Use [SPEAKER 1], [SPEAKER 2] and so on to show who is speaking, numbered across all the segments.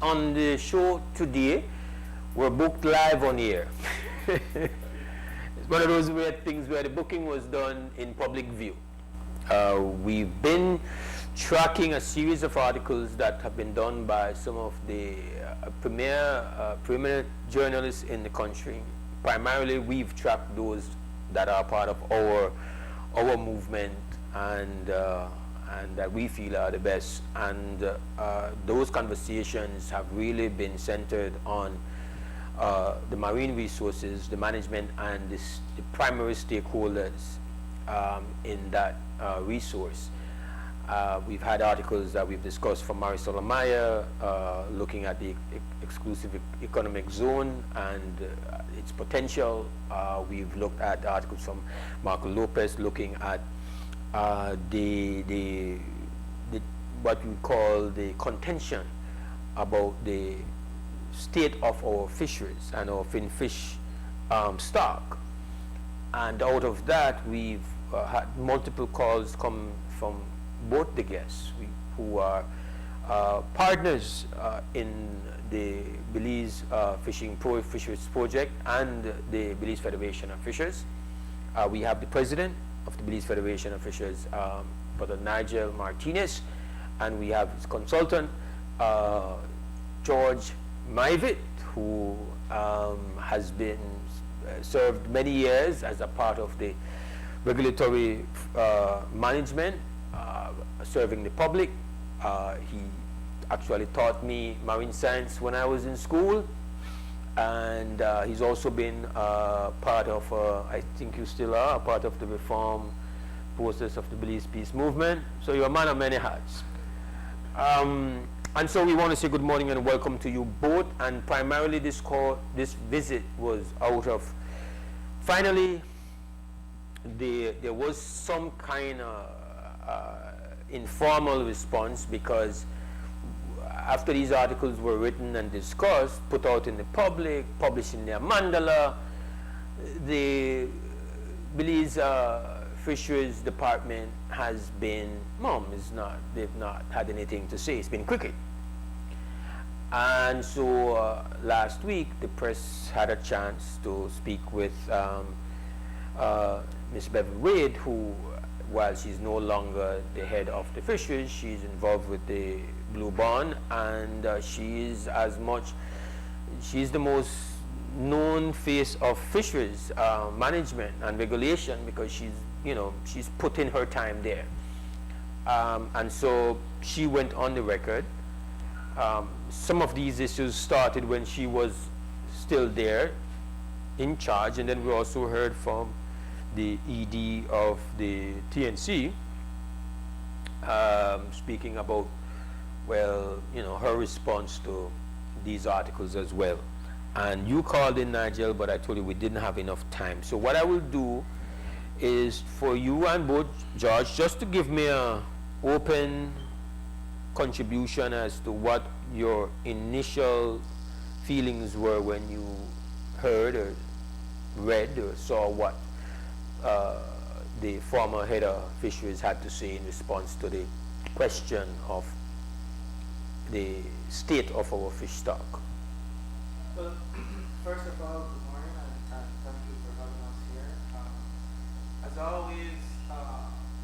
[SPEAKER 1] on the show today were booked live on air. It's one of those weird things where the booking was done in public view. We've been tracking a series of articles that have been done by some of the premier journalists in the country. Primarily, we've tracked those that are part of our movement and that we feel are the best. And those conversations have really been centered on the marine resources, the management, and the primary stakeholders in that resource. We've had articles that we've discussed from Marisol Amaya, looking at the exclusive economic zone and its potential. We've looked at articles from Marco Lopez looking at what we call the contention about the state of our fisheries and our finfish stock. And out of that, we've had multiple calls come from both the guests who are partners in the Belize Fisheries Project and the Belize Federation of Fishers. We have the president of the Belize Federation of Fishers, Brother Nigel Martinez, and we have his consultant, George Myvett, who has been served many years as a part of the regulatory management, serving the public. He actually taught me marine science when I was in school, and he's also been part of, I think you still are, part of the reform process of the Belize Peace Movement. So you're a man of many hats. And so we want to say good morning and welcome to you both. And primarily this visit was out of, finally, there was some kind of informal response, because after these articles were written and discussed, put out in the public, published in their mandala, the Belize Fisheries Department has been they've not had anything to say. It's been cricket. And so last week, the press had a chance to speak with Ms. Beverly Wade, who, while she's no longer the head of the fisheries, she's involved with the Blue Bond, and she's the most known face of fisheries management and regulation, because she's put in her time there. And so she went on the record. Some of these issues started when she was still there in charge, and then we also heard from the ED of the TNC speaking about, well, her response to these articles as well. And you called in, Nigel, but I told you we didn't have enough time. So what I will do is for you and both, George, just to give me an open contribution as to what your initial feelings were when you heard or read or saw what the former head of fisheries had to say in response to the question of the state of our fish stock.
[SPEAKER 2] Well, first of all, good morning, and thank you for having us here. As always,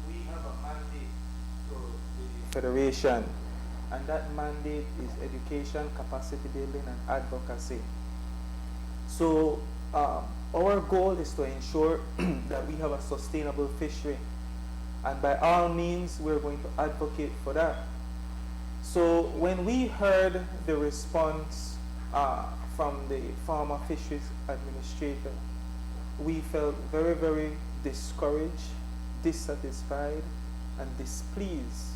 [SPEAKER 2] we have a mandate to the Federation, and that mandate is education, capacity building, and advocacy. So our goal is to ensure that we have a sustainable fishery, and by all means, we're going to advocate for that. So when we heard the response from the former fisheries administrator, we felt very, very discouraged, dissatisfied, and displeased.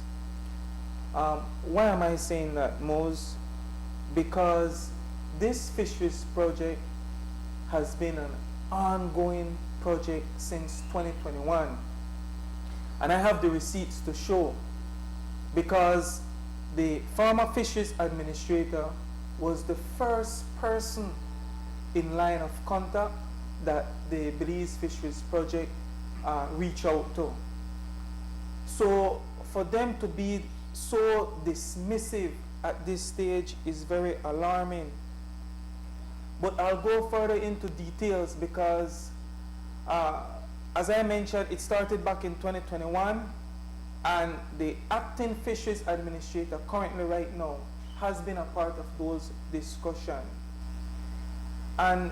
[SPEAKER 2] Why am I saying that, Mose? Because this fisheries project has been an ongoing project since 2021. And I have the receipts to show, because the former fisheries administrator was the first person in line of contact that the Belize Fisheries Project reached out to. So for them to be so dismissive at this stage is very alarming. But I'll go further into details because, as I mentioned, it started back in 2021, and the acting fisheries administrator currently right now has been a part of those discussions. And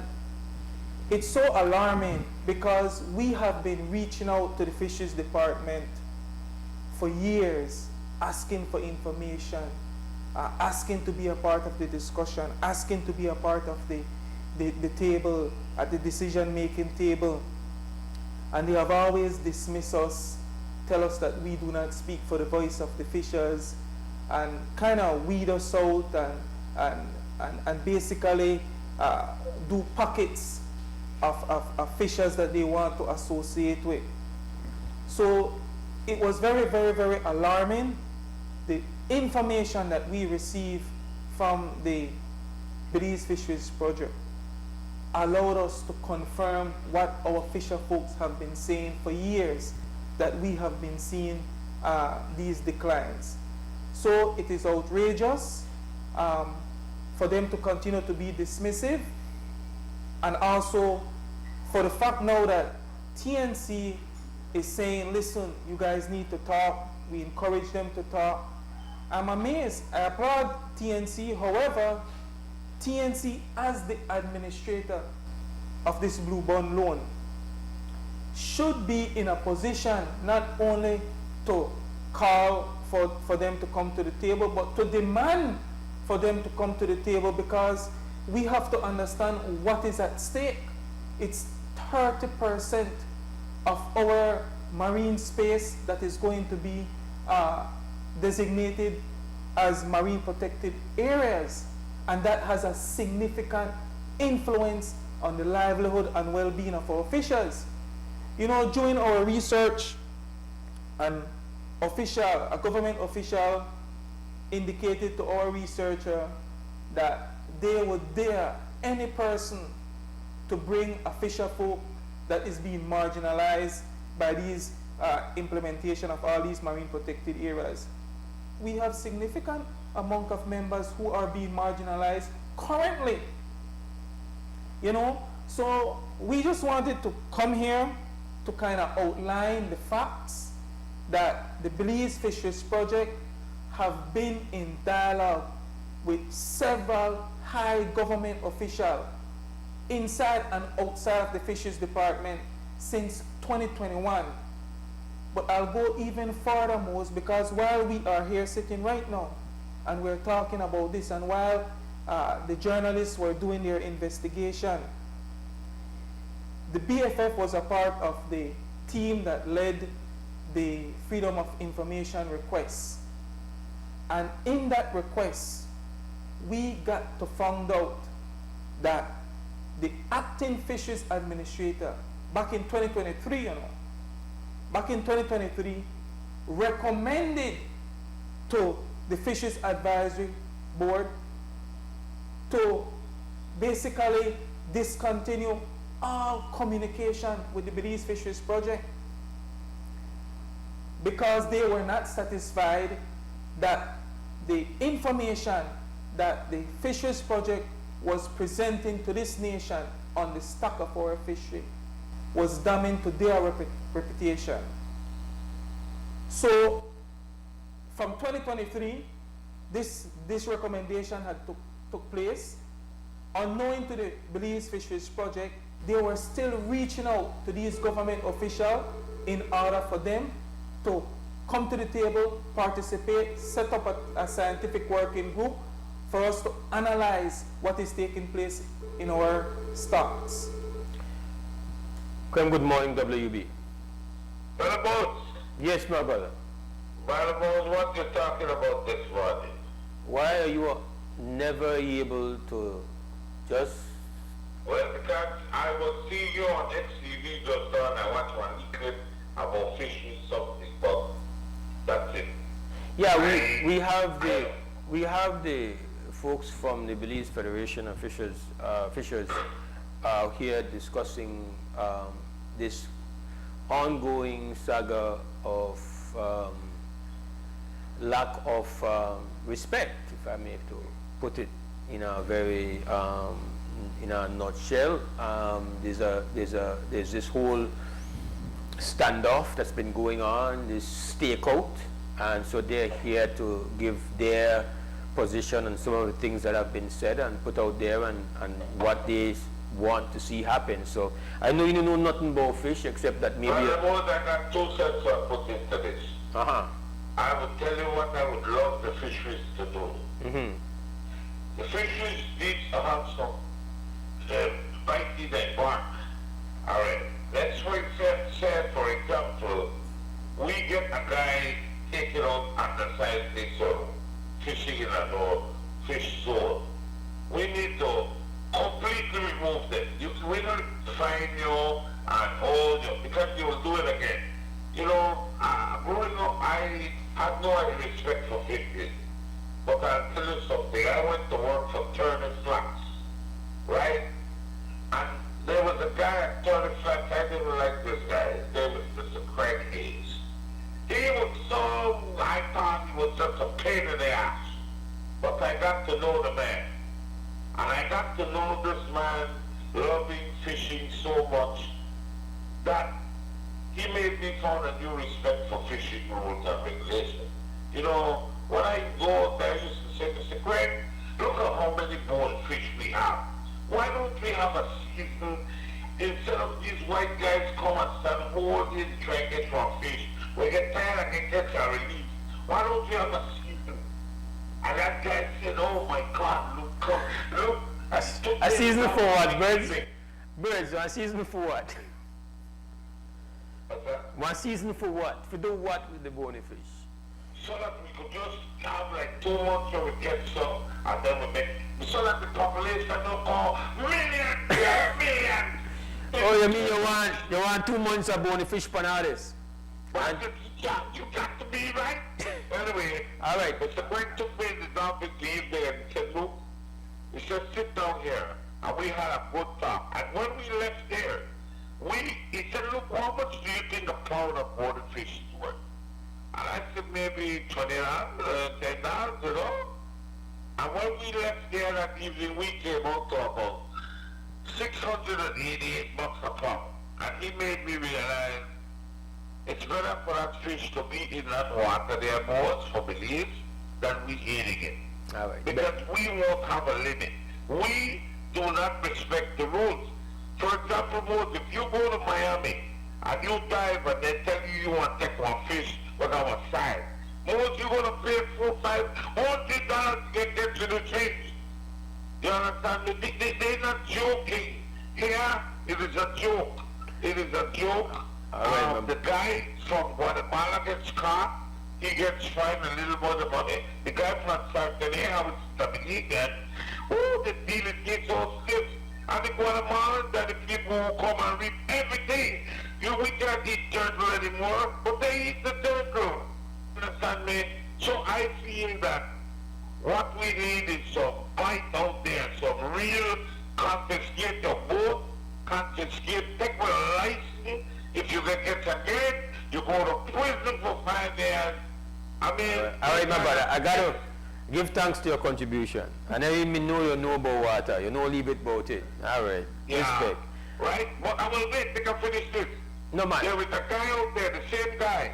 [SPEAKER 2] it's so alarming because we have been reaching out to the fisheries department for years, asking for information, asking to be a part of the discussion, asking to be a part of the table, at the decision-making table. And they have always dismissed us, tell us that we do not speak for the voice of the fishers, and kind of weed us out and basically do pockets of fishers that they want to associate with. So it was very, very, very alarming. The information that we received from the Belize Fisheries Project allowed us to confirm what our fisher folks have been saying for years, that we have been seeing these declines. So it is outrageous for them to continue to be dismissive, and also for the fact now that TNC is saying, listen, you guys need to talk. We encourage them to talk. I'm amazed. I applaud TNC. However, TNC, as the administrator of this Blue Bond loan, should be in a position not only to call for them to come to the table, but to demand for them to come to the table, because we have to understand what is at stake. It's 30% of our marine space that is going to be designated as marine protected areas, and that has a significant influence on the livelihood and well-being of our fishers. You know, during our research, a government official indicated to our researcher that they would dare any person to bring a fisher folk that is being marginalized by these implementation of all these marine protected areas. We have significant amount of members who are being marginalized currently. You know, so we just wanted to come here to kind of outline the facts that the Belize Fisheries Project have been in dialogue with several high government officials inside and outside of the Fisheries Department since 2021. But I'll go even further, Mose, because while we are here sitting right now and we're talking about this, and while the journalists were doing their investigation, the BFF was a part of the team that led the Freedom of Information request. And in that request, we got to find out that the acting fisheries administrator back in 2023, you know, back in 2023, recommended to the Fisheries Advisory Board to basically discontinue all communication with the Belize Fisheries Project because they were not satisfied that the information that the Fisheries Project was presenting to this nation on the stock of our fishery was damning to their reputation. So from 2023, this recommendation had took place. Unknowing to the Belize Fisheries Project, they were still reaching out to these government officials in order for them to come to the table, participate, set up a scientific working group for us to analyze what is taking place in our stocks.
[SPEAKER 1] Good morning, WUB.
[SPEAKER 3] Brother Bones.
[SPEAKER 1] Yes, my brother.
[SPEAKER 3] Brother Bones, what you talking about this morning?
[SPEAKER 1] Why are you never able to just...
[SPEAKER 3] Well, because I was seeing you on XTV just now and I watched one clip about fishing something, but that's it.
[SPEAKER 1] Yeah, we have the folks from the Belize Federation of Fishers here discussing this ongoing saga of lack of respect, if I may to put it in a very in a nutshell. There's this whole standoff that's been going on, this stakeout, and so they're here to give their position on some of the things that have been said and put out there, and what they want to see happen. So I know you know nothing about fish except that maybe.
[SPEAKER 3] Well, more than that, 2 cents are put into this. I would tell you what I would love the fisheries to do. The fisheries needs to have some biting and bark. All right. Let's say, for example, we get a guy taken out on the side of fishing in a no fish zone. We need to completely remove them. We don't fine you and hold you because you will do it again. You know, growing up, I had no respect for fishing. But I'll tell you something. I went to work for Turner Flats, right? And there was a guy at Turner Flats. I didn't like this guy. His name was Mr. Craig Hayes. He was so, I thought he was just a pain in the ass. But I got to know the man. And I got to know this man loving fishing so much that he made me find a new respect for fishing rules and regulations. You know, when I go out there, I used to say, Mr. Craig, look at how many bonefish we have. Why don't we have a season instead of these white guys come and stand holding trying to get for fish? We get tired and get a release. Why don't we have a season? And that guy said, oh my God, look.
[SPEAKER 1] A season for what, birds? Birds, a season for what? One season for what? To do what with the bony fish?
[SPEAKER 3] So that we could just have like 2 months where we get some, and then we make, so that the population don't go million.
[SPEAKER 1] Oh, you mean you want 2 months of bony fish panades?
[SPEAKER 3] Well, you got to be right. Anyway,
[SPEAKER 1] all right.
[SPEAKER 3] Mr. Craig took me in the office the evening and said, look, he said, sit down here. And we had a good talk. And when we left there, he said, look, how much do you think a pound of bony fish is worth? And I said, maybe $20, $10, you know? And when we left there that evening, we came out to about $688 a pound. And he made me realize it's better for that fish to be in that water there more for beliefs than we eating it.
[SPEAKER 1] All right.
[SPEAKER 3] Because we won't have a limit. We do not respect the rules. For example, Moses, if you go to Miami and you dive and they tell you want to take one fish with our size, Moses, you're going to pay $400 to get to the change. You understand me? They're not joking. Here, it is a joke. It is a joke. The guy from Guatemala gets caught. He gets fined a little more money. The guy from Tanzania, which is Dominican, the deal is getting so stiff. And the Guatemalans are the people who come and reap everything. We can't eat turtle anymore, but they eat the turtle. Understand me? So I feel that what we need is some bite out there, some real confiscate your boat, confiscate, take my license. If you get again, you go to prison for 5 years. I mean,
[SPEAKER 1] all right, my brother, I got to give thanks to your contribution. And I even know you know about water. You know a little bit about it. All right.
[SPEAKER 3] Yeah.
[SPEAKER 1] Respect.
[SPEAKER 3] Right? But I will wait. They can finish this.
[SPEAKER 1] No, man.
[SPEAKER 3] There is a guy out there, the same guy.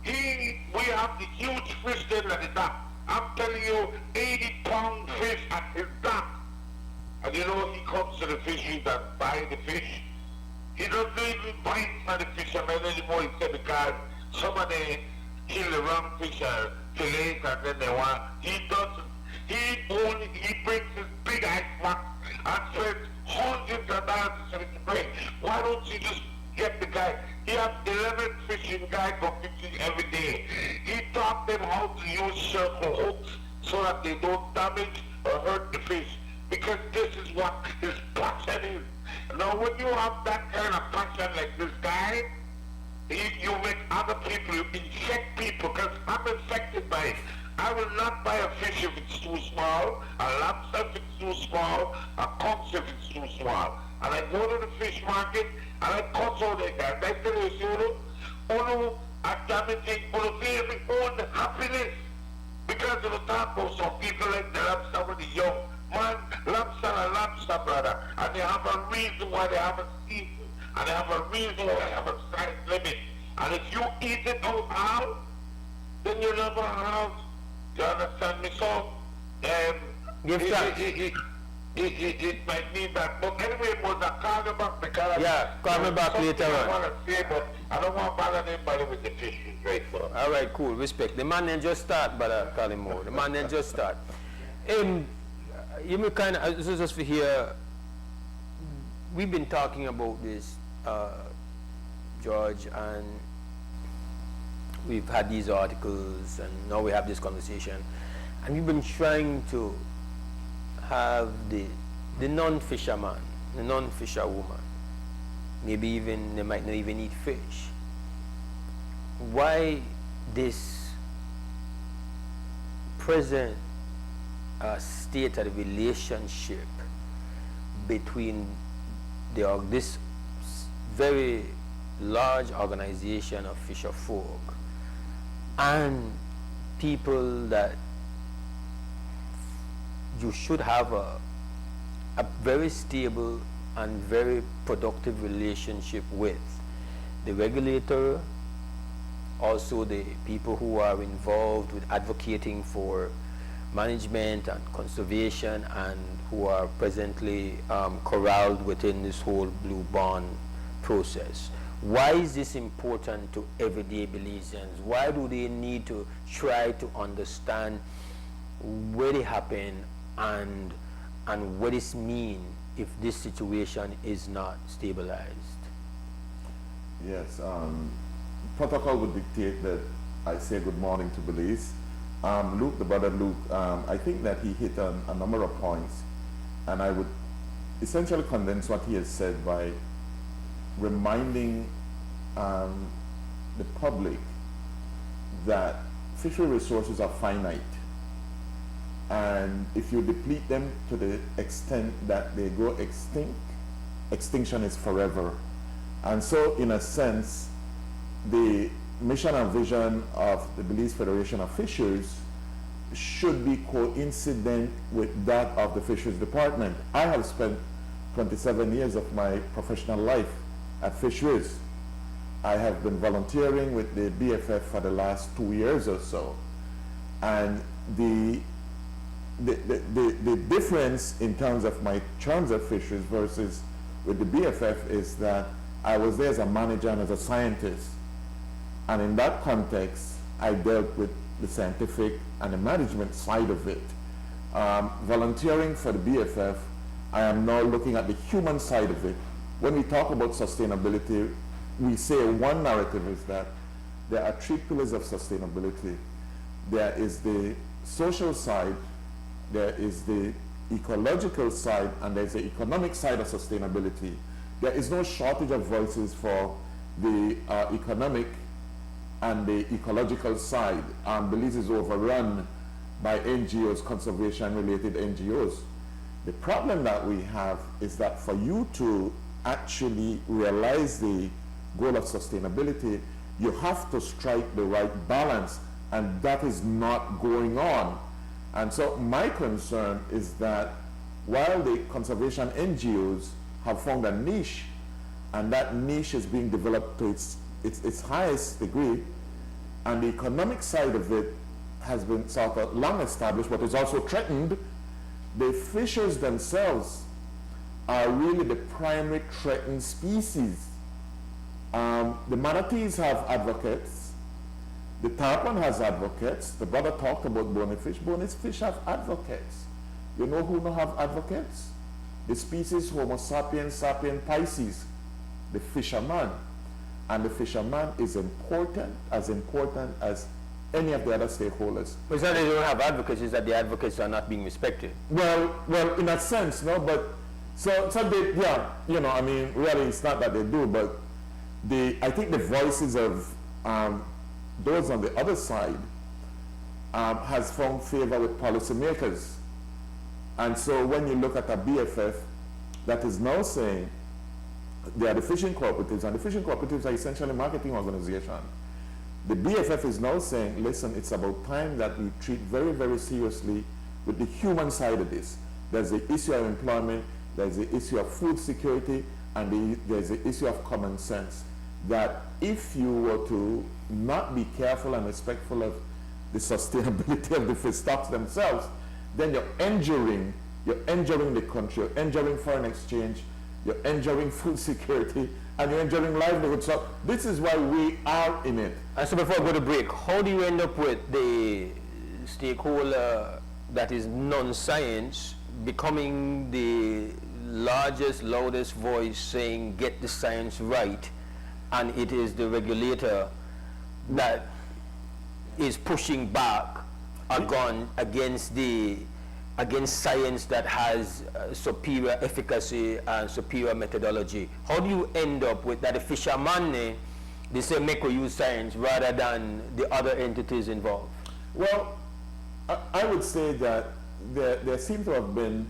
[SPEAKER 3] We have the huge fish there at the dock. I'm telling you, 80-pound fish at his dock. And you know, he comes to the fisheries and buy the fish. He doesn't even bite for the fishermen anymore. He said because somebody kill the wrong fish or fillets and then they want. He doesn't. He brings his big ice box and spends hundreds of dollars to bring. Why don't you just get the guy? He has 11 fishing guys go fishing every day. He taught them how to use circle hooks so that they don't damage or hurt the fish. Because this is what his passion is. Now when you have that kind of passion like this guy, you make other people, you infect people, because I'm infected by it. I will not buy a fish if it's too small, a lobster if it's too small, a conch if it's too small. And I go to the fish market and I cut all the guys. I tell you, Uno, are damaging Uno very own happiness. because of the talk of some people like the lobster with the young man, lobster and lobster, brother. And they have a reason why they have a season. And they have a reason why they have a size limit. And if you eat it out, then you never have, you understand me? So, it might mean that. But anyway, it was a call me back because
[SPEAKER 1] yeah, call me back later on.
[SPEAKER 3] I want to say, but I don't want to bother anybody with the fish. Right,
[SPEAKER 1] all right, cool, respect. The man then just start, but call him more. The man then just start. You may kind of, this is just for here, we've been talking about this, George, and we've had these articles, and now we have this conversation, and we've been trying to have the non-fisherman, the non-fisherwoman, maybe even, they might not even eat fish. Why this present state of the relationship between this very large organization of fisher folk and people that you should have a very stable and very productive relationship with the regulator, also the people who are involved with advocating for management and conservation and who are presently corralled within this whole blue bond process. Why is this important to everyday Belizeans? Why do they need to try to understand where they happen and what this mean if this situation is not stabilized?
[SPEAKER 4] Yes, protocol would dictate that I say good morning to Belize. Luke, the brother Luke, I think that he hit on a number of points, and I would essentially condense what he has said by reminding the public that fishery resources are finite, and if you deplete them to the extent that they go extinct, extinction is forever. And so in a sense, the mission and vision of the Belize Federation of Fishers should be coincident with that of the Fisheries Department. I have spent 27 years of my professional life at Fisheries. I have been volunteering with the BFF for the last 2 years or so. And the difference in terms of my terms of Fisheries versus with the BFF is that I was there as a manager and as a scientist. And in that context, I dealt with the scientific and the management side of it. Volunteering for the BFF, I am now looking at the human side of it. When we talk about sustainability, we say one narrative is that there are 3 pillars of sustainability. There is the social side, there is the ecological side, and there's the economic side of sustainability. There is no shortage of voices for the economic and the ecological side. Belize is overrun by NGOs, conservation-related NGOs. The problem that we have is that for you to actually realize the goal of sustainability, you have to strike the right balance, and that is not going on. And so my concern is that while the conservation NGOs have found a niche, and that niche is being developed to its highest degree, and the economic side of it has been sort of long established, but is also threatened, the fishers themselves are really the primary threatened species. The manatees have advocates, the tarpon has advocates, the brother talked about bony fish. Bony fish have advocates. You know who don't have advocates? The species Homo sapiens sapiens pisces, the fisherman. And the fisherman is important as any of the other stakeholders.
[SPEAKER 1] But it's not that they don't have advocates, it's that the advocates are not being respected.
[SPEAKER 4] Well, in a sense, no, but so they, yeah, you know, I mean, really, it's not that they do, but I think the voices of those on the other side has found favor with policymakers. And so when you look at a BFF that is now saying they are the fishing cooperatives, and the fishing cooperatives are essentially marketing organizations. The BFF is now saying, listen, it's about time that we treat very, very seriously with the human side of this. There's the issue of employment, there's the issue of food security, and there's the issue of common sense. That if you were to not be careful and respectful of the sustainability of the fish stocks themselves, then you're injuring the country, you're injuring foreign exchange, you're injuring food security, and you're injuring livelihood. So this is why we are in it.
[SPEAKER 1] And so before I go to break, how do you end up with the stakeholder that is non-science becoming the largest, loudest voice saying get the science right, and it is the regulator that is pushing back against science that has superior efficacy and superior methodology? How do you end up with that the fisherman, they say make or use science rather than the other entities involved?
[SPEAKER 4] Well, I would say that there seem to have been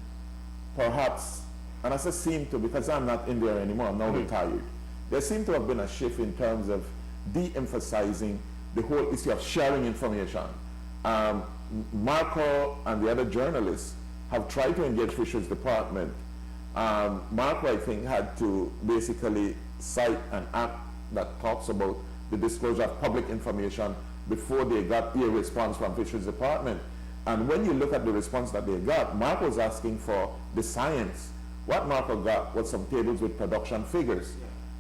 [SPEAKER 4] perhaps, and I say seem to because I'm not in there anymore, I'm now retired. There seemed to have been a shift in terms of de-emphasizing the whole issue of sharing information. Marco and the other journalists have tried to engage Fisheries Department. Marco, I think, had to basically cite an act that talks about the disclosure of public information before they got a response from Fisheries Department. And when you look at the response that they got, Marco was asking for the science. What Marco got was some tables with production figures.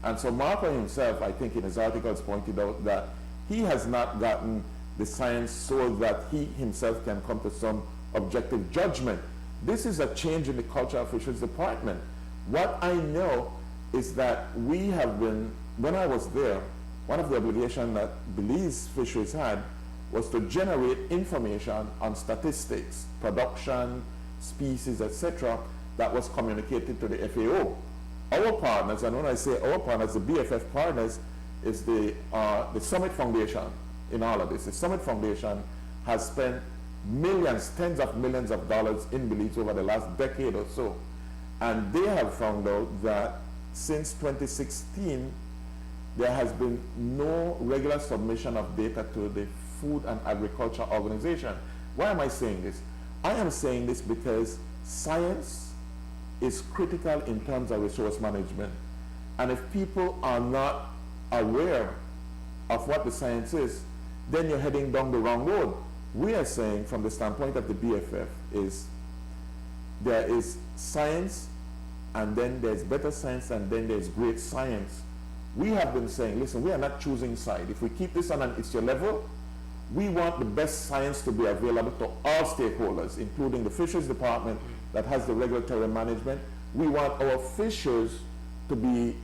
[SPEAKER 4] And so Marco himself, I think in his articles, pointed out that he has not gotten the science so that he himself can come to some objective judgment. This is a change in the culture of Fisheries Department. What I know is that we have been, when I was there, one of the obligations that Belize Fisheries had was to generate information on statistics, production, species, etc., that was communicated to the FAO. Our partners, and when I say our partners, the BFF partners, is the Summit Foundation in all of this. The Summit Foundation has spent millions, tens of millions of dollars in Belize over the last decade or so. And they have found out that since 2016, there has been no regular submission of data to the Food and Agriculture Organization. Why am I saying this? I am saying this because science is critical in terms of resource management. And if people are not aware of what the science is, then you're heading down the wrong road. We are saying from the standpoint of the BFF is there is science, and then there's better science, and then there's great science. We have been saying, listen, we are not choosing side. If we keep this on an issue level, we want the best science to be available to all stakeholders, including the Fisheries Department that has the regulatory management. We want our fishers to be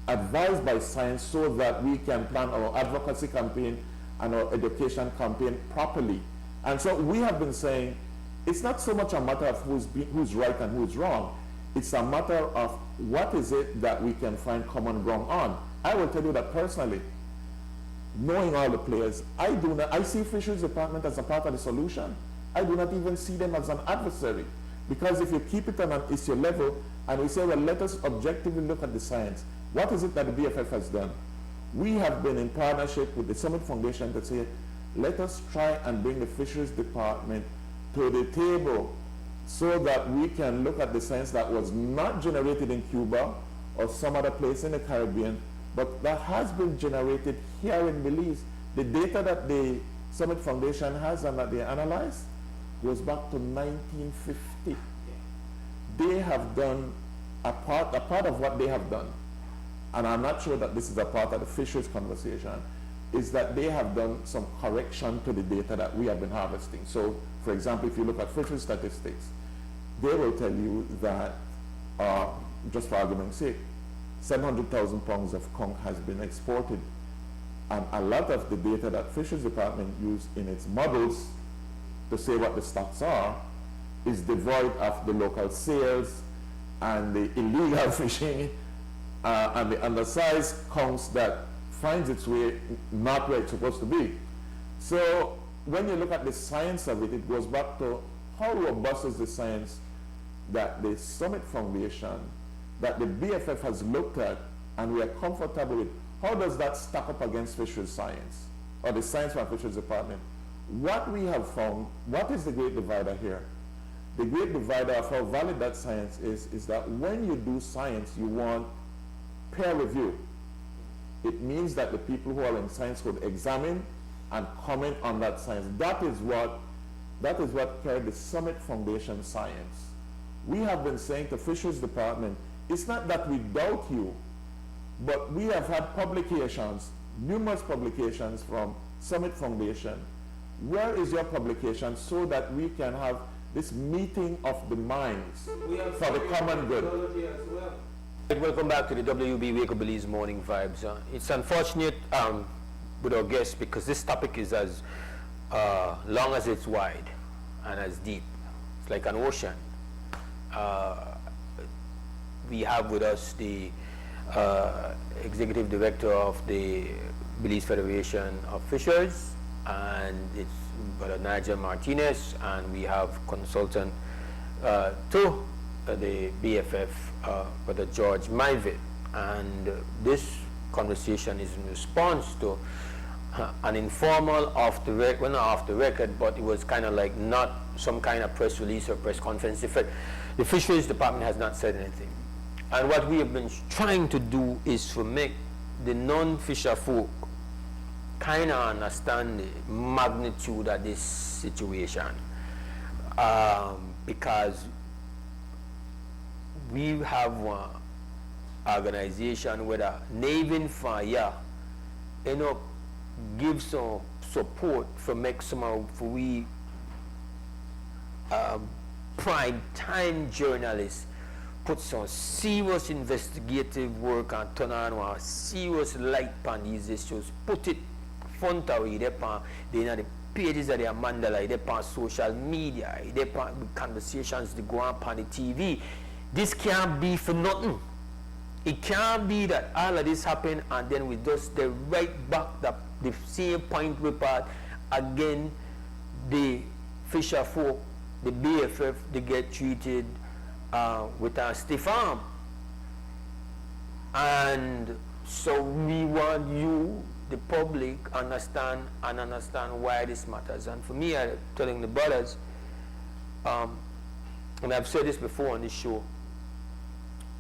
[SPEAKER 4] advised by science so that we can plan our advocacy campaign and our education campaign properly. And so we have been saying, it's not so much a matter of who's right and who's wrong. It's a matter of what is it that we can find common ground on. I will tell you that personally, knowing all the players, I see Fisheries Department as a part of the solution. I do not even see them as an adversary. Because if you keep it on an issue level, and we say, well, let us objectively look at the science. What is it that the BFF has done? We have been in partnership with the Summit Foundation to say, let us try and bring the Fisheries Department to the table so that we can look at the science that was not generated in Cuba or some other place in the Caribbean, but that has been generated here in Belize. The data that the Summit Foundation has and that they analyze goes back to 1950. They have done a part of what they have done, and I'm not sure that this is a part of the fisheries conversation, is that they have done some correction to the data that we have been harvesting. So, for example, if you look at fisheries statistics, they will tell you that, just for argument's sake, 700,000 pounds of conch has been exported, and a lot of the data that Fisheries Department used in its models to say what the stocks are is devoid of the local sales and the illegal fishing and the undersized conchs that finds its way not where it's supposed to be. So when you look at the science of it, it goes back to how robust is the science that the Summit Foundation, that the BFF has looked at, and we are comfortable with. How does that stack up against fisheries science? or the Science and Fisheries Department, what we have found, what is the great divider here? The great divider of how valid that science is that when you do science, you want peer review. It means that the people who are in science would examine and comment on that science. That is what carried the Summit Foundation science. We have been saying to Fisheries Department, it's not that we doubt you, but we have had publications, numerous publications from Summit Foundation. Where is your publication so that we can have this meeting of the minds for the common good?
[SPEAKER 1] Welcome back to the WUB Wake Up Belize Morning Vibes. It's unfortunate with our guests because this topic is as long as it's wide and as deep. It's like an ocean. We have with us the Executive Director of the Belize Federation of Fishers, and it's Brother Nigel Martinez, and we have consultant to the BFF, Brother George Myvett. And this conversation is in response to an informal off the record, well, not off the record, but it was kind of like not some kind of press release or press conference. In fact, the Fisheries Department has not said anything. And what we have been trying to do is to make the non-fisher folk kind of understand the magnitude of this situation, because we have one organization where the Navy Fire end up give some support for make some of we prime time journalists put some serious investigative work and turn on a serious light on these issues, put it front away, they the pages of the Mandala, they on social media, they on conversations they go on the TV. This can't be for nothing. It can't be that all of this happen and then we just stay right back the same point report again. The fisher folk, the BFF, they get treated with a stiff arm. And so we want you, the public, understand why this matters. And for me, I'm telling the brothers, and I've said this before on this show,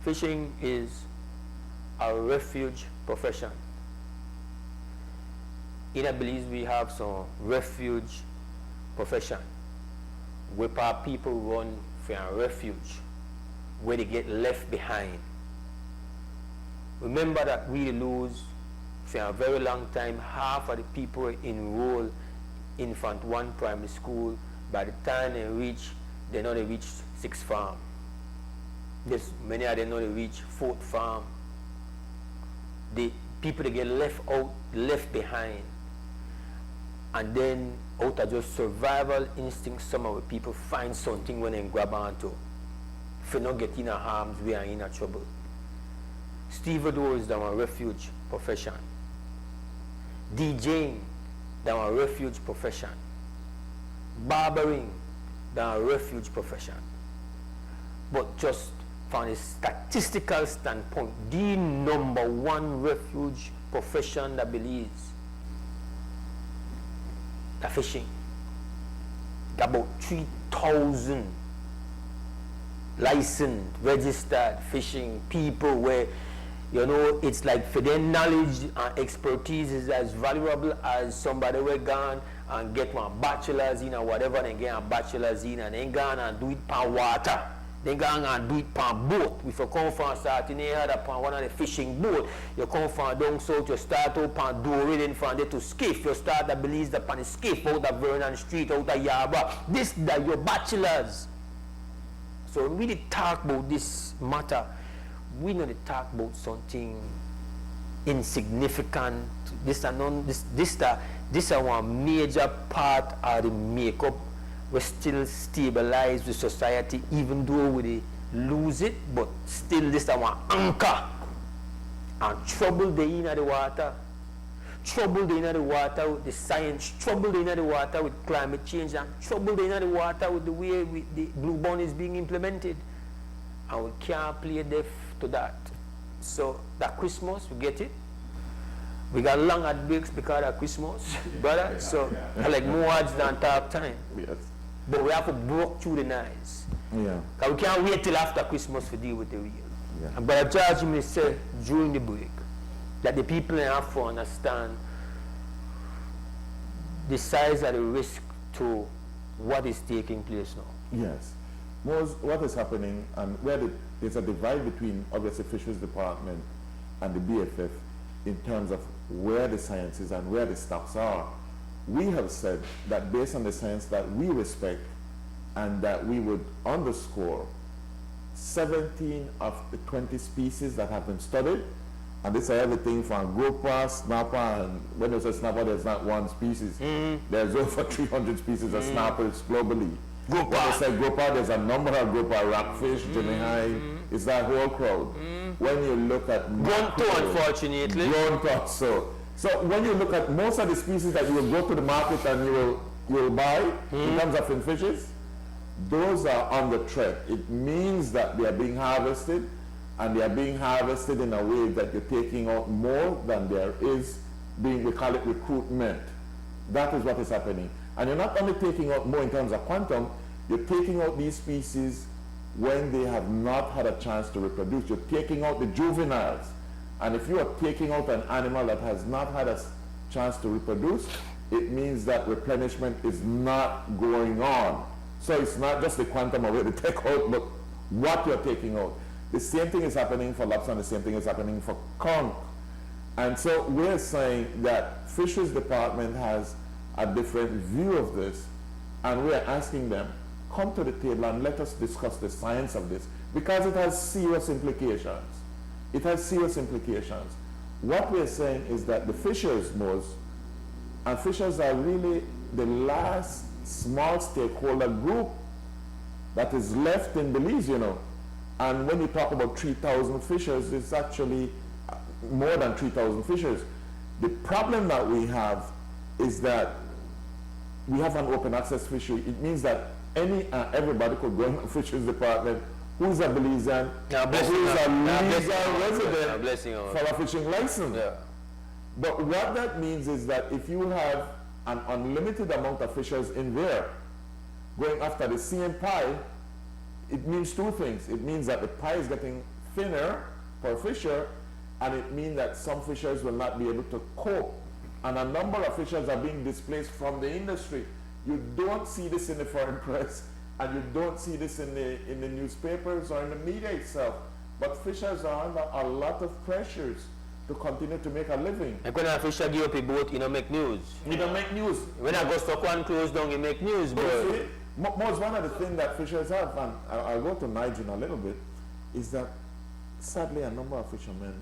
[SPEAKER 1] fishing is a refuge profession. In Belize, we have some refuge profession where people run for a refuge, where they get left behind. Remember that we lose for a very long time half of the people enrolled in Infant 1 primary school. By the time they reach 6th farm. There's many of them know they reach 4th farm. The people that get left behind. And then out of just survival instinct, some of the people find something when they grab onto. If you not get in a harm's way and in a trouble. Stevedore is a refuge profession. DJing, that's a refuge profession. Barbering, that's a refuge profession. But just from a statistical standpoint, the #1 refuge profession that Belize, the fishing. About 3,000 licensed, registered fishing people where, you know, it's like for their knowledge and expertise is as valuable as somebody who gone and get one bachelor's in or whatever, and get a bachelor's in and then gone and do it per water. Then go and do it per boat. If you come from starting here upon one of the fishing boat, you come from down south, you start up on Dory, then from there to Skiff. You start, I believe, upon the Skiff, out of Vernon Street, out of Yaba. This that your bachelors. So when we talk about this matter, we not talk about something insignificant. This is one major part of the makeup. We still stabilize the society, even though we lose it, but still this is one anchor. And trouble the in the water, trouble the in the water with the science, trouble the in the water with climate change, and trouble the in the water with the way the Blue Bond is being implemented. And we can't play deaf to that. So that Christmas, we get it. We got long ad breaks because of Christmas, brother.
[SPEAKER 4] Yeah,
[SPEAKER 1] So
[SPEAKER 4] yeah.
[SPEAKER 1] I like more ads than talk time.
[SPEAKER 4] Yes.
[SPEAKER 1] But we have to break through the noise.
[SPEAKER 4] Yeah.
[SPEAKER 1] Because we can't wait till after Christmas to deal with the real.
[SPEAKER 4] Yeah.
[SPEAKER 1] And Brother George may say during the break that the people have to understand the size of the risk to what is taking place now.
[SPEAKER 4] Yes. What is happening, and there's a divide between obviously Fisheries Department and the BFF in terms of where the science is and where the stocks are. We have said that based on the science that we respect and that we would underscore 17 of the 20 species that have been studied, and this is everything from grouper, snapper, and when there's a snapper, there's not one species. There's over 300 species of snappers globally. When I say grouper, there's a number of grouper, rockfish, jimmy, it's that whole crowd. When you look at
[SPEAKER 1] Gonto, unfortunately.
[SPEAKER 4] Gonto, so when you look at most of the species that you will go to the market and you will buy in terms of fishes, those are under threat. It means that they are being harvested, and they are being harvested in a way that you're taking out more than there is being, we call it recruitment. That is what is happening. And you're not only taking out more in terms of quantum, you're taking out these species when they have not had a chance to reproduce. You're taking out the juveniles. And if you are taking out an animal that has not had a chance to reproduce, it means that replenishment is not going on. So it's not just the quantum of it to take out, but what you're taking out. The same thing is happening for lobster, and the same thing is happening for conch. And so we're saying that Fisheries Department has a different view of this, and we're asking them, come to the table and let us discuss the science of this, because it has serious implications. It has serious implications. What we're saying is that the fishers most, and fishers are really the last small stakeholder group that is left in Belize, you know. And when you talk about 3,000 fishers, it's actually more than 3,000 fishers. The problem that we have is that we have an open access fishery. It means that everybody could go in the Fisheries Department who's a Belizean, who's a legal resident for a fishing license.
[SPEAKER 1] Yeah.
[SPEAKER 4] But what that means is that if you have an unlimited amount of fishers in there going after the same pie, it means two things. It means that the pie is getting thinner per fisher, and it means that some fishers will not be able to cope. And a number of fishers are being displaced from the industry. You don't see this in the foreign press, and you don't see this in the newspapers or in the media itself. But fishers are under a lot of pressures to continue to make a living.
[SPEAKER 1] And when a fisher give up a boat, you don't make news.
[SPEAKER 4] You don't make news.
[SPEAKER 1] When I go stock one close down, you make news,
[SPEAKER 4] But
[SPEAKER 1] bro.
[SPEAKER 4] see, most one of the things that fishers have, and I'll go to Nigel in a little bit, is that sadly a number of fishermen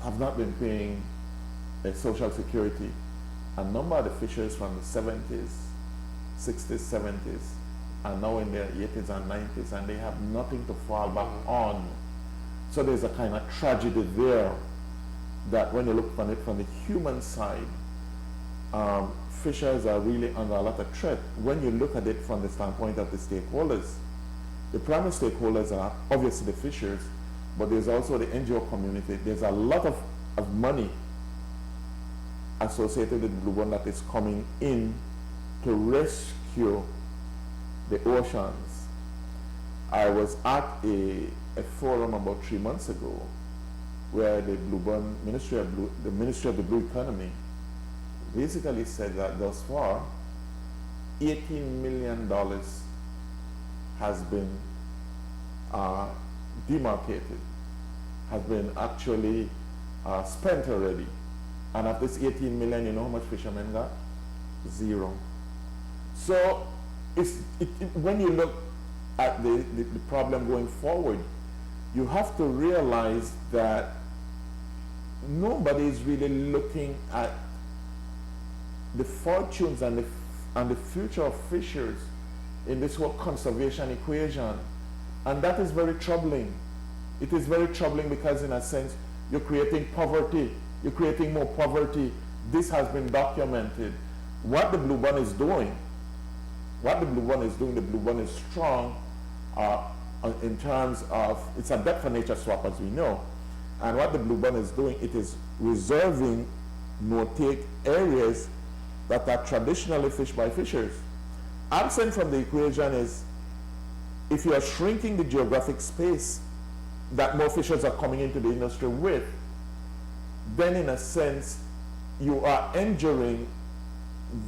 [SPEAKER 4] have not been paying social security. A number of the fishers from the 70s, 60s, 70s are now in their 80s and 90s, and they have nothing to fall back on. So there's a kind of tragedy there that when you look from it from the human side, fishers are really under a lot of threat. When you look at it from the standpoint of the stakeholders, the primary stakeholders are obviously the fishers, but there's also the NGO community. There's a lot of money associated with Blue Bond that is coming in to rescue the oceans. I was at a forum about 3 months ago where the Blue Bond Ministry of the Blue Economy basically said that thus far $18 million has been demarcated, has been actually spent already. And of this 18 million, you know how much fishermen got? 0. So when you look at the problem going forward, you have to realize that nobody is really looking at the fortunes and the future of fishers in this whole conservation equation. And that is very troubling. It is very troubling because in a sense, you're creating poverty. You're creating more poverty. This has been documented. What the Blue Bond is doing, the Blue Bond is strong in terms of, it's a debt for nature swap as we know. And what the Blue Bond is doing, it is reserving no-take areas that are traditionally fished by fishers. Absent from the equation is, if you are shrinking the geographic space that more fishers are coming into the industry with, then in a sense, you are injuring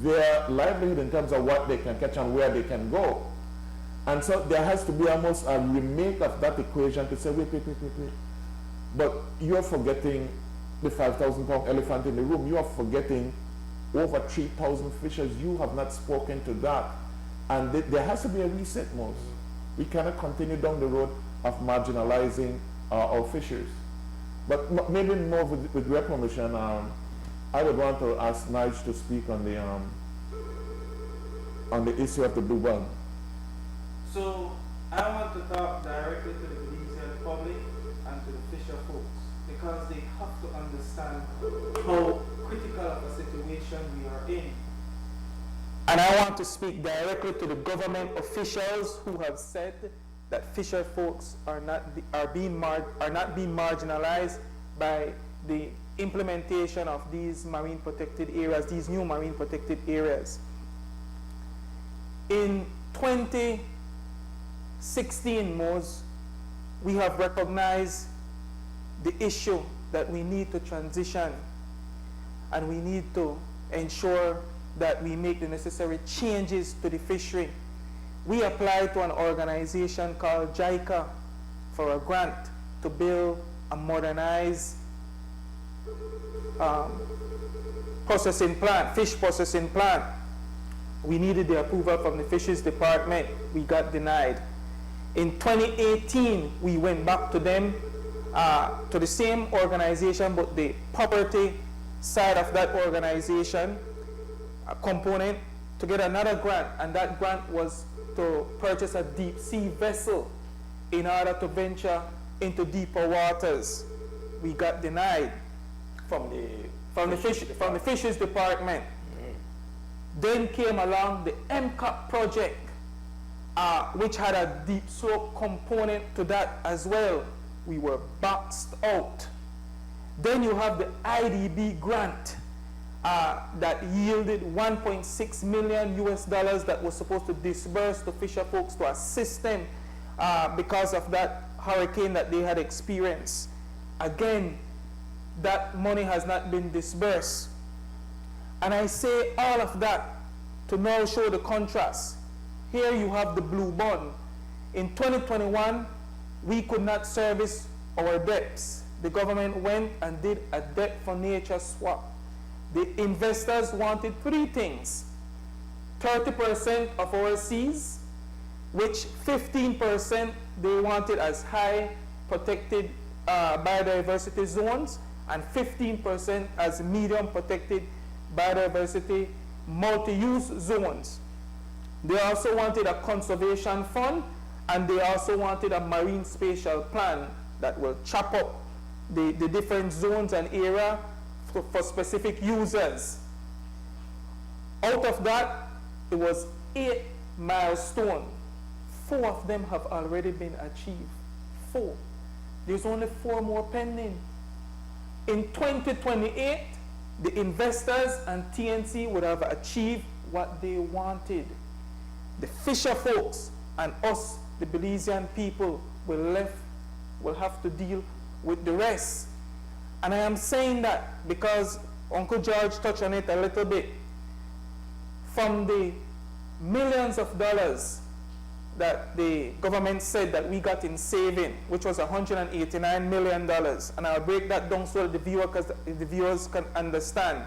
[SPEAKER 4] their livelihood in terms of what they can catch and where they can go. And so there has to be almost a remake of that equation to say, wait. But you're forgetting the 5,000-pound elephant in the room. You are forgetting over 3,000 fishers. You have not spoken to that. And there has to be a reset mode. We cannot continue down the road of marginalizing our fishers. But maybe more with your permission, I would want to ask Nigel to speak on the issue of the Blue Bond.
[SPEAKER 2] So I want to talk directly to the Belizean public and to the fisher folks, because they have to understand how critical of a situation we are in. And I want to speak directly to the government officials who have said that fisher folks are not being marginalized by the implementation of these marine protected areas, these new marine protected areas. In 2016, Mose, we have recognized the issue that we need to transition, and we need to ensure that we make the necessary changes to the fishery. We applied to an organization called JICA for a grant to build a modernized processing plant, fish processing plant. We needed the approval from the Fisheries Department. We got denied. In 2018, we went back to them, to the same organization, but the property side of that organization component, to get another grant, and that grant was to purchase a deep sea vessel in order to venture into deeper waters. We got denied from the Fisheries Department. Then came along the MCAP project, which had a deep slope component to that as well. We were boxed out. Then you have the IDB grant that yielded $1.6 million that was supposed to disburse to fisher folks to assist them because of that hurricane that they had experienced. Again, that money has not been disbursed. And I say all of that to now show the contrast. Here you have the Blue Bond. In 2021, we could not service our debts. The government went and did a debt for nature swap. The investors wanted three things: 30% of our seas, which 15% they wanted as high protected biodiversity zones, and 15% as medium protected biodiversity multi-use zones. They also wanted a conservation fund, and they also wanted a marine spatial plan that will chop up the different zones and area for specific users. Out of that, it was 8 milestones. 4 of them have already been achieved. 4. There's only 4 more pending. In 2028, the investors and TNC would have achieved what they wanted. The fisher folks and us, the Belizean people, will have to deal with the rest. And I am saying that because Uncle George touched on it a little bit. From the millions of dollars that the government said that we got in saving, which was $189 million, and I'll break that down so the viewers can understand.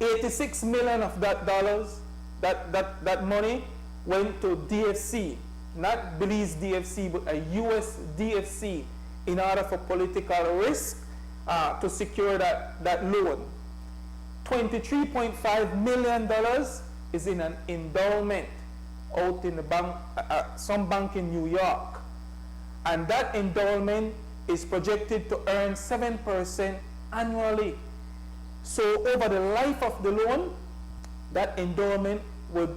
[SPEAKER 2] 86 million of that dollars, that money went to DFC, not Belize DFC, but a US DFC, in order for political risk to secure that loan. $23.5 million is in an endowment out in the bank, some bank in New York. And that endowment is projected to earn 7% annually. So over the life of the loan, that endowment would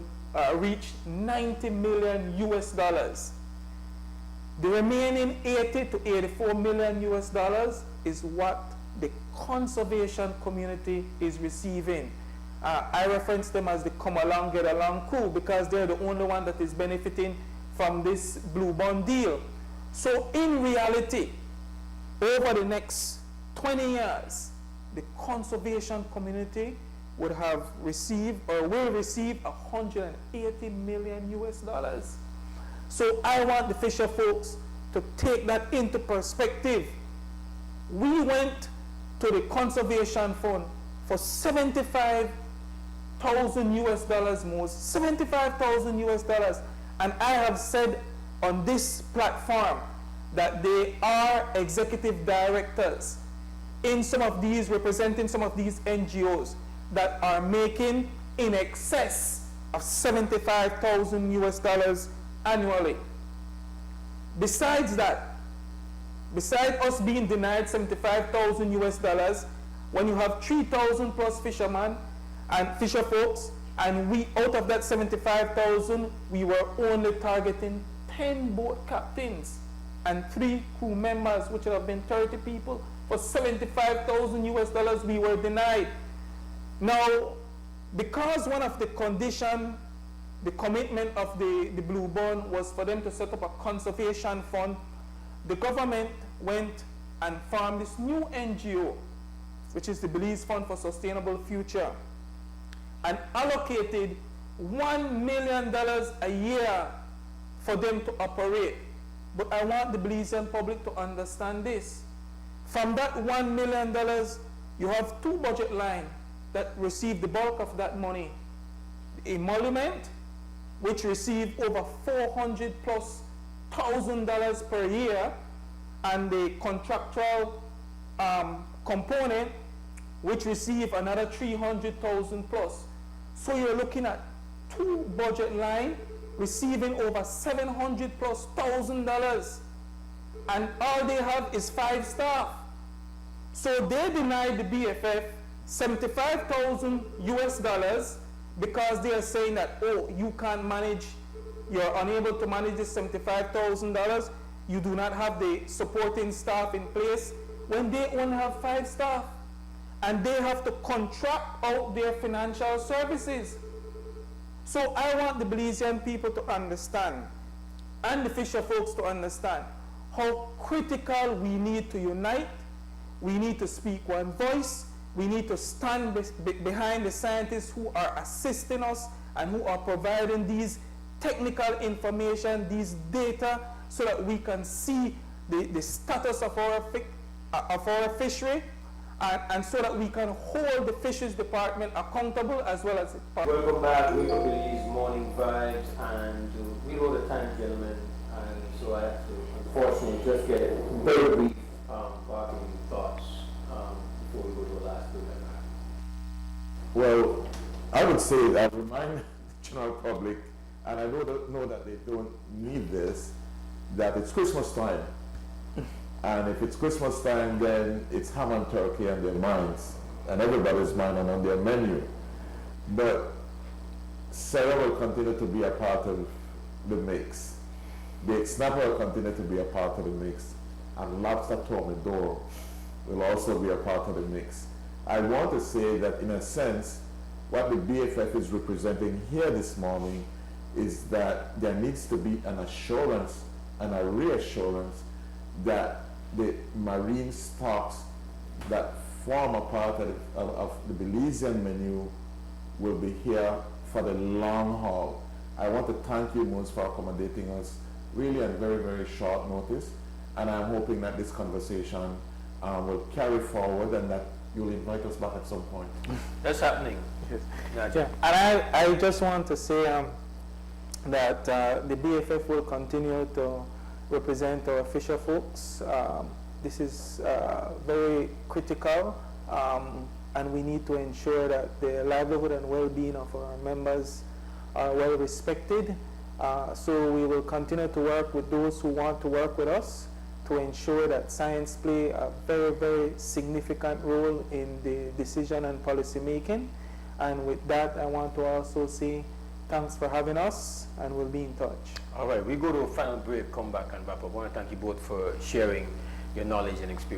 [SPEAKER 2] reach $90 million US. The remaining 80 to 84 million US dollars is what the conservation community is receiving. I reference them as the come along, get along crew because they're the only one that is benefiting from this blue bond deal. So in reality, over the next 20 years, the conservation community would have received or will receive 180 million US dollars. So I want the fisher folks to take that into perspective. We went to the conservation fund for 75,000 US dollars most, 75,000 US dollars. And I have said on this platform that they are executive directors in some of these, representing some of these NGOs that are making in excess of 75,000 US dollars annually. Besides that, besides us being denied 75,000 US dollars, when you have 3,000 plus fishermen and fisher folks, and we, out of that 75,000, we were only targeting 10 boat captains and 3 crew members, which would have been 30 people. For 75,000 US dollars, we were denied. Now, because one of the conditions, the commitment of the Blue Bond was for them to set up a conservation fund, the government went and formed this new NGO, which is the Belize Fund for Sustainable Future, and allocated $1 million a year for them to operate. But I want the Belizean public to understand this. From that $1 million, you have 2 budget lines that receive the bulk of that money. The emolument, which receive over $400,000+ per year, and the contractual component, which receive another $300,000+. So you're looking at 2 budget lines receiving over $700,000+, and all they have is 5 staff. So they denied the BFF 75,000 US dollars because they are saying that, oh, you can't manage, you're unable to manage this $75,000, you do not have the supporting staff in place, when they only have 5 staff. And they have to contract out their financial services. So I want the Belizean people to understand, and the fisher folks to understand, how critical we need to unite. We need to speak one voice. We need to stand behind the scientists who are assisting us and who are providing these technical information, these data, so that we can see the status of our fishery, and so that we can hold the Fisheries Department accountable as well as the
[SPEAKER 1] Welcome back, we Belize Morning Vibes, and we know the time, gentlemen, and so I have to unfortunately just get a very brief parting thoughts before we go to the last bit.
[SPEAKER 4] Well, I would say that remind the general public, and I know that they don't need this, that it's Christmas time. And if it's Christmas time, then it's ham and turkey on their minds, and everybody's mind and on their menu. But Sarah will continue to be a part of the mix. The snapper will continue to be a part of the mix. And lobster tornador will also be a part of the mix. I want to say that, in a sense, what the BFF is representing here this morning is that there needs to be an assurance and a reassurance that the marine stocks that form a part of the Belizean menu will be here for the long haul. I want to thank you, Moons, for accommodating us really at very, very short notice, and I'm hoping that this conversation will carry forward and that you'll invite us back at some point.
[SPEAKER 1] That's happening.
[SPEAKER 2] Yes.
[SPEAKER 1] Nigel.
[SPEAKER 2] Yeah. And I just want to say that the BFF will continue to represent our fisher folks. This is very critical, and we need to ensure that the livelihood and well-being of our members are well respected. So we will continue to work with those who want to work with us to ensure that science play a very, very significant role in the decision and policy making. And with that, I want to also say Thanks for having us, and we'll be in touch.
[SPEAKER 1] All right, we go to a final break, come back and wrap up. I want to thank you both for sharing your knowledge and experience.